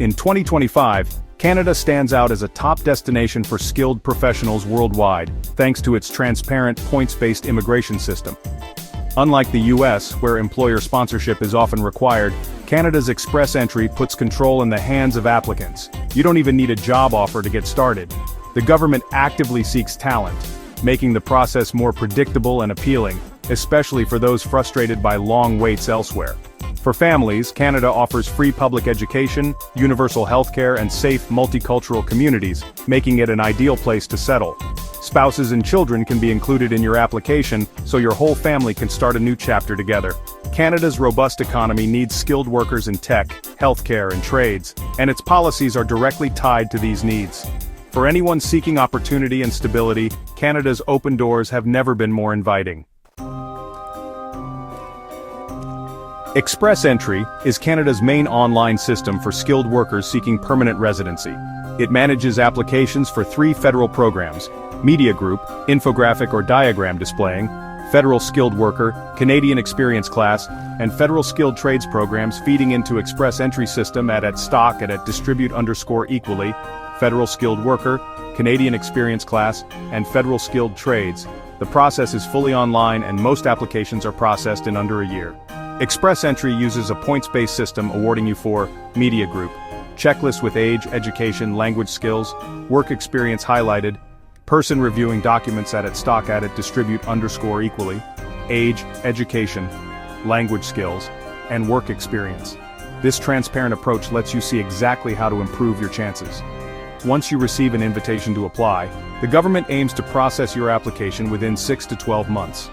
In 2025, Canada stands out as a top destination for skilled professionals worldwide, thanks to its transparent, points-based immigration system. Unlike the US, where employer sponsorship is often required, Canada's express entry puts control in the hands of applicants. You don't even need a job offer to get started. The government actively seeks talent, making the process more predictable and appealing, especially for those frustrated by long waits elsewhere. For families, Canada offers free public education, universal healthcare, and safe multicultural communities, making it an ideal place to settle. Spouses and children can be included in your application, so your whole family can start a new chapter together. Canada's robust economy needs skilled workers in tech, healthcare, and trades, and its policies are directly tied to these needs. For anyone seeking opportunity and stability, Canada's open doors have never been more inviting. Express Entry is Canada's main online system for skilled workers seeking permanent residency. It manages applications for 3 federal programs: Media Group, Infographic or Diagram Displaying, Federal Skilled Worker, Canadian Experience Class, and Federal Skilled Trades programs feeding into Express Entry system at distribute_equally, Federal Skilled Worker, Canadian Experience Class, and Federal Skilled Trades. The process is fully online and most applications are processed in under a year. Express Entry uses a points-based system awarding you for Media Group, checklist with age, education, language skills, work experience highlighted, person reviewing documents at distribute_equally, age, education, language skills, and work experience. This transparent approach lets you see exactly how to improve your chances. Once you receive an invitation to apply, the government aims to process your application within 6 to 12 months.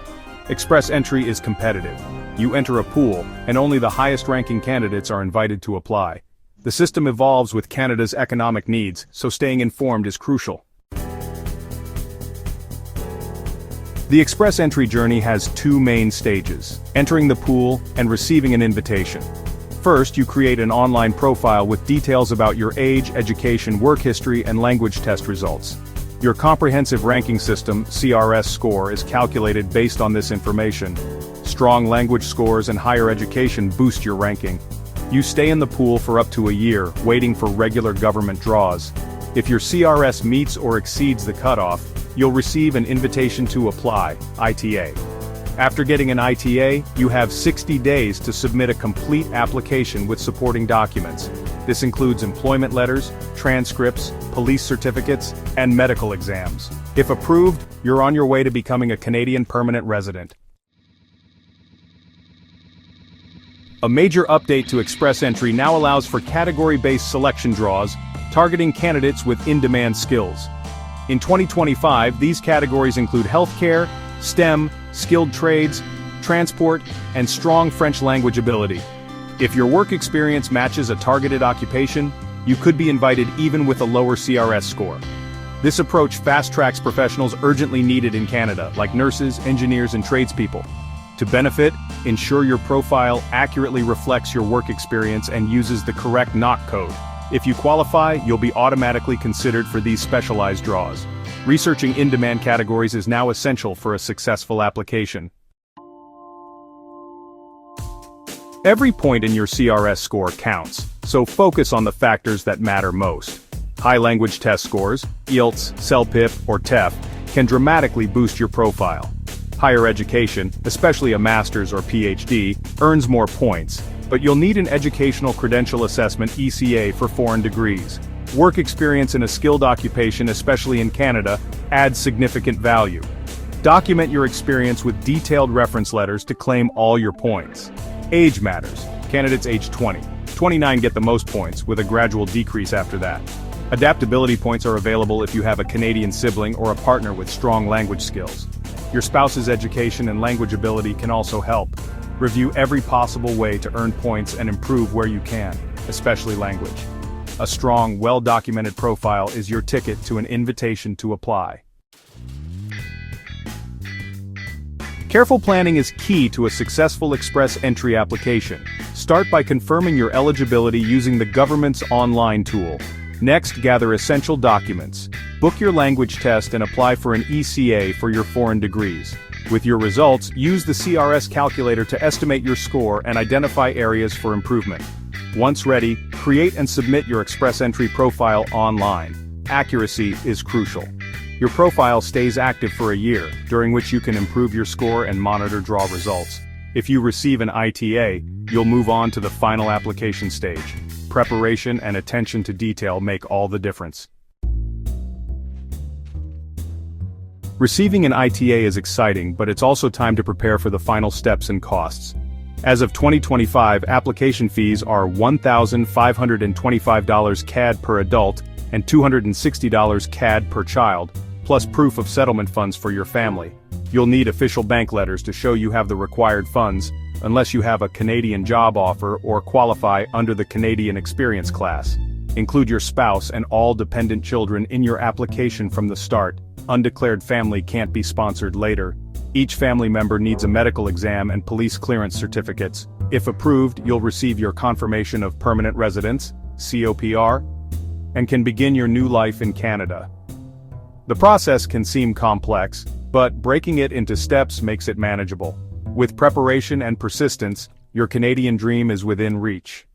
Express Entry is competitive. You enter a pool, and only the highest-ranking candidates are invited to apply. The system evolves with Canada's economic needs, so staying informed is crucial. The Express Entry journey has 2 main stages: entering the pool and receiving an invitation. First, you create an online profile with details about your age, education, work history, and language test results. Your comprehensive ranking system, CRS score, is calculated based on this information. Strong language scores and higher education boost your ranking. You stay in the pool for up to a year, waiting for regular government draws. If your CRS meets or exceeds the cutoff, you'll receive an invitation to apply, ITA. After getting an ITA, you have 60 days to submit a complete application with supporting documents. This includes employment letters, transcripts, police certificates, and medical exams. If approved, you're on your way to becoming a Canadian permanent resident. A major update to Express Entry now allows for category-based selection draws, targeting candidates with in-demand skills. In 2025, these categories include healthcare, STEM, skilled trades, transport, and strong French language ability. If your work experience matches a targeted occupation, you could be invited even with a lower CRS score. This approach fast-tracks professionals urgently needed in Canada, like nurses, engineers, and tradespeople. To benefit, ensure your profile accurately reflects your work experience and uses the correct NOC code. If you qualify, you'll be automatically considered for these specialized draws. Researching in-demand categories is now essential for a successful application. Every point in your CRS score counts, so focus on the factors that matter most. High language test scores, IELTS, CELPIP, or TEF, can dramatically boost your profile. Higher education, especially a master's or PhD, earns more points, but you'll need an Educational Credential Assessment (ECA) for foreign degrees. Work experience in a skilled occupation, especially in Canada, adds significant value. Document your experience with detailed reference letters to claim all your points. Age matters. Candidates age 20. 29 get the most points, with a gradual decrease after that. Adaptability points are available if you have a Canadian sibling or a partner with strong language skills. Your spouse's education and language ability can also help. Review every possible way to earn points and improve where you can, especially language. A strong, well-documented profile is your ticket to an invitation to apply. Careful planning is key to a successful Express Entry application. Start by confirming your eligibility using the government's online tool. Next, gather essential documents. Book your language test and apply for an ECA for your foreign degrees. With your results, use the CRS calculator to estimate your score and identify areas for improvement. Once ready, create and submit your Express Entry profile online. Accuracy is crucial. Your profile stays active for a year, during which you can improve your score and monitor draw results. If you receive an ITA, you'll move on to the final application stage. Preparation and attention to detail make all the difference. Receiving an ITA is exciting, but it's also time to prepare for the final steps and costs. As of 2025, application fees are $1,525 CAD per adult and $260 CAD per child, plus proof of settlement funds for your family. You'll need official bank letters to show you have the required funds, unless you have a Canadian job offer or qualify under the Canadian Experience class. Include your spouse and all dependent children in your application from the start. Undeclared family can't be sponsored later. Each family member needs a medical exam and police clearance certificates. If approved, you'll receive your confirmation of permanent residence, COPR, and can begin your new life in Canada. The process can seem complex, but breaking it into steps makes it manageable. With preparation and persistence, your Canadian dream is within reach.